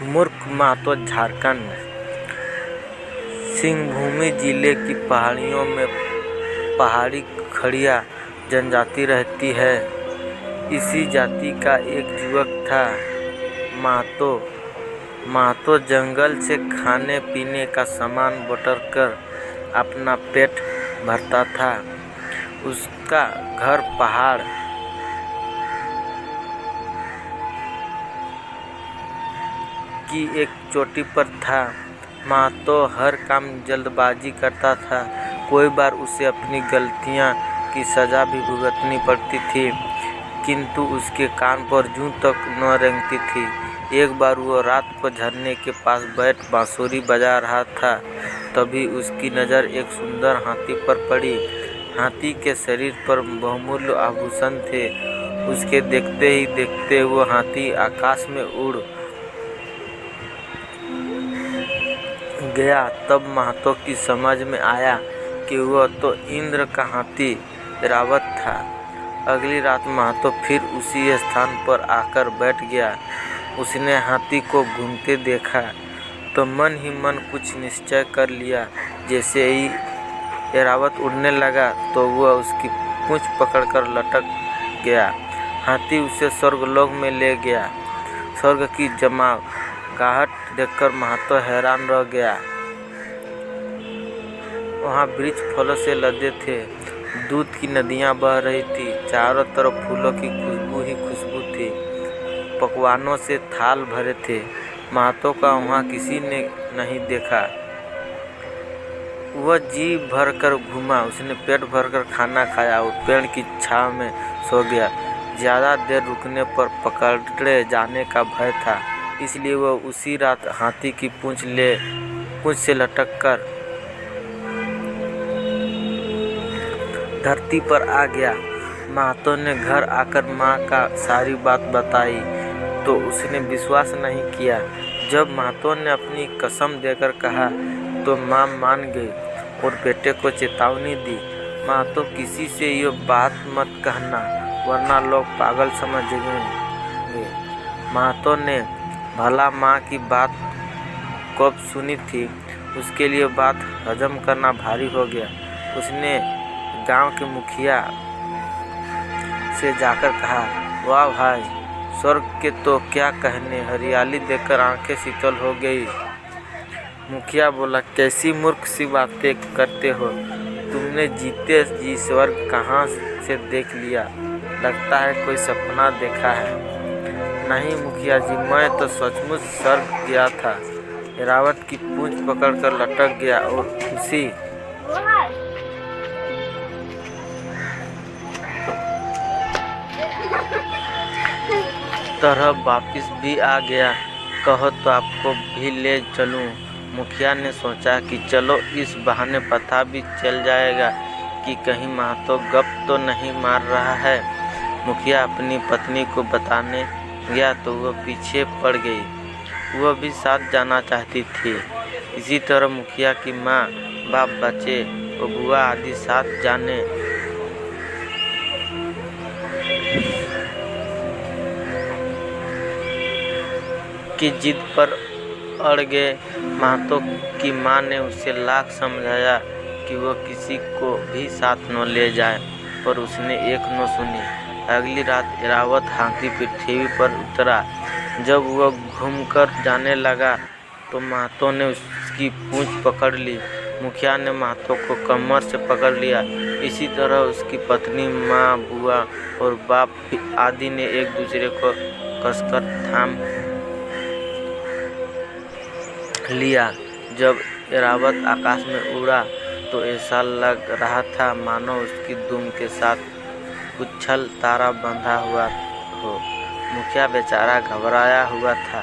मूर्ख महतो झारखंड सिंहभूम जिले की पहाड़ियों में पहाड़ी खड़िया जनजाति रहती है। इसी जाति का एक युवक था महतो जंगल से खाने पीने का सामान बटोरकर अपना पेट भरता था। उसका घर पहाड़ की एक चोटी पर था। महतो हर काम जल्दबाजी करता था। कोई बार उसे अपनी गलतियां की सज़ा भी भुगतनी पड़ती थी, किंतु उसके कान पर जूं तक न रेंगती थी। एक बार वो रात को झरने के पास बैठ बांसुरी बजा रहा था, तभी उसकी नज़र एक सुंदर हाथी पर पड़ी। हाथी के शरीर पर बहुमूल्य आभूषण थे। उसके देखते ही देखते वो हाथी आकाश में उड़ गया। तब महतो की समझ में आया कि वह तो इंद्र का हाथी ऐरावत था। अगली रात महतो फिर उसी स्थान पर आकर बैठ गया। उसने हाथी को घूमते देखा तो मन ही मन कुछ निश्चय कर लिया। जैसे ही ऐरावत उड़ने लगा तो वह उसकी पूंछ पकड़कर लटक गया। हाथी उसे स्वर्गलोक में ले गया। स्वर्ग की जमावट देखकर महतो हैरान रह गया। वहाँ वृक्ष फलों से लदे थे, दूध की नदियाँ बह रही थी, चारों तरफ फूलों की खुशबू ही खुशबू थी, पकवानों से थाल भरे थे। महतो का वहाँ किसी ने नहीं देखा। वह जी भरकर घूमा, उसने पेट भरकर खाना खाया और पेड़ की छांव में सो गया। ज़्यादा देर रुकने पर पकड़े जाने का भय था, इसलिए वह उसी रात हाथी की पूंछ से लटककर धरती पर आ गया। महतो ने घर आकर माँ का सारी बात बताई तो उसने विश्वास नहीं किया। जब महतो ने अपनी कसम देकर कहा तो माँ मान गई और बेटे को चेतावनी दी, महतो किसी से ये बात मत कहना वरना लोग पागल समझेंगे। महतो ने भला माँ की बात कब सुनी थी, उसके लिए बात हजम करना भारी हो गया। उसने गांव के मुखिया से जाकर कहा, वाह भाई, स्वर्ग के तो क्या कहने, हरियाली देखकर आंखें शीतल हो गई। मुखिया बोला, कैसी मूर्ख सी बातें करते हो, तुमने जीते जी स्वर्ग कहाँ से देख लिया, लगता है कोई सपना देखा है। नहीं मुखिया जी, मैं तो सचमुच स्वर्ग गया था। ऐरावत की पूंछ पकड़कर लटक गया और उसी तरह वापिस भी आ गया। कहो तो आपको भी ले चलूं। मुखिया ने सोचा कि चलो इस बहाने पता भी चल जाएगा कि कहीं महतो गप तो नहीं मार रहा है। मुखिया अपनी पत्नी को बताने गया तो वह पीछे पड़ गई। वह भी साथ जाना चाहती थी। इसी तरह मुखिया की माँ, बाप, बच्चे और बुआ आदि साथ जाने की जिद पर अड़ गए। महतो की माँ ने उसे लाख समझाया कि वह किसी को भी साथ न ले जाए, पर उसने एक न सुनी। अगली रात ऐरावत हाथी पृथ्वी पर उतरा। जब वह घूमकर जाने लगा तो महतो ने उसकी पूंछ पकड़ ली। मुखिया ने महतो को कमर से पकड़ लिया। इसी तरह उसकी पत्नी, माँ, बुआ और बाप आदि ने एक दूसरे को कसकर थाम लिया। जब ऐरावत आकाश में उड़ा तो ऐसा लग रहा था मानो उसकी दुम के साथ उछल तारा बंधा हुआ हो। मुखिया बेचारा घबराया हुआ था।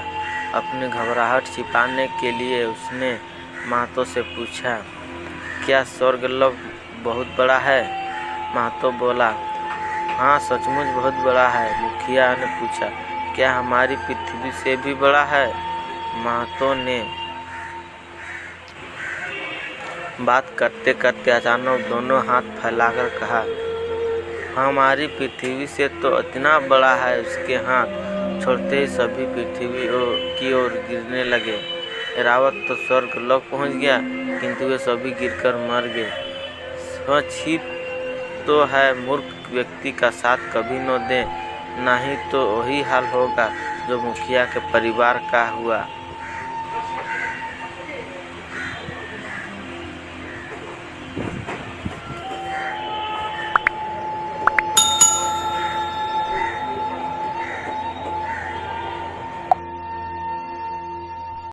अपनी घबराहट छिपाने के लिए उसने महतो से पूछा, क्या स्वर्गलोक बहुत बड़ा है? महतो बोला, हाँ सचमुच बहुत बड़ा है। मुखिया ने पूछा, क्या हमारी पृथ्वी से भी बड़ा है? महतो ने बात करते करते अचानक दोनों हाथ फैलाकर कहा, हमारी पृथ्वी से तो इतना बड़ा है। उसके हाथ छोड़ते ही सभी पृथ्वी की ओर गिरने लगे। ऐरावत तो स्वर्ग लोक पहुँच गया, किंतु वे सभी गिरकर मर गए। वह छिप तो है, मूर्ख व्यक्ति का साथ कभी न दे, नहीं तो वही हाल होगा जो मुखिया के परिवार का हुआ।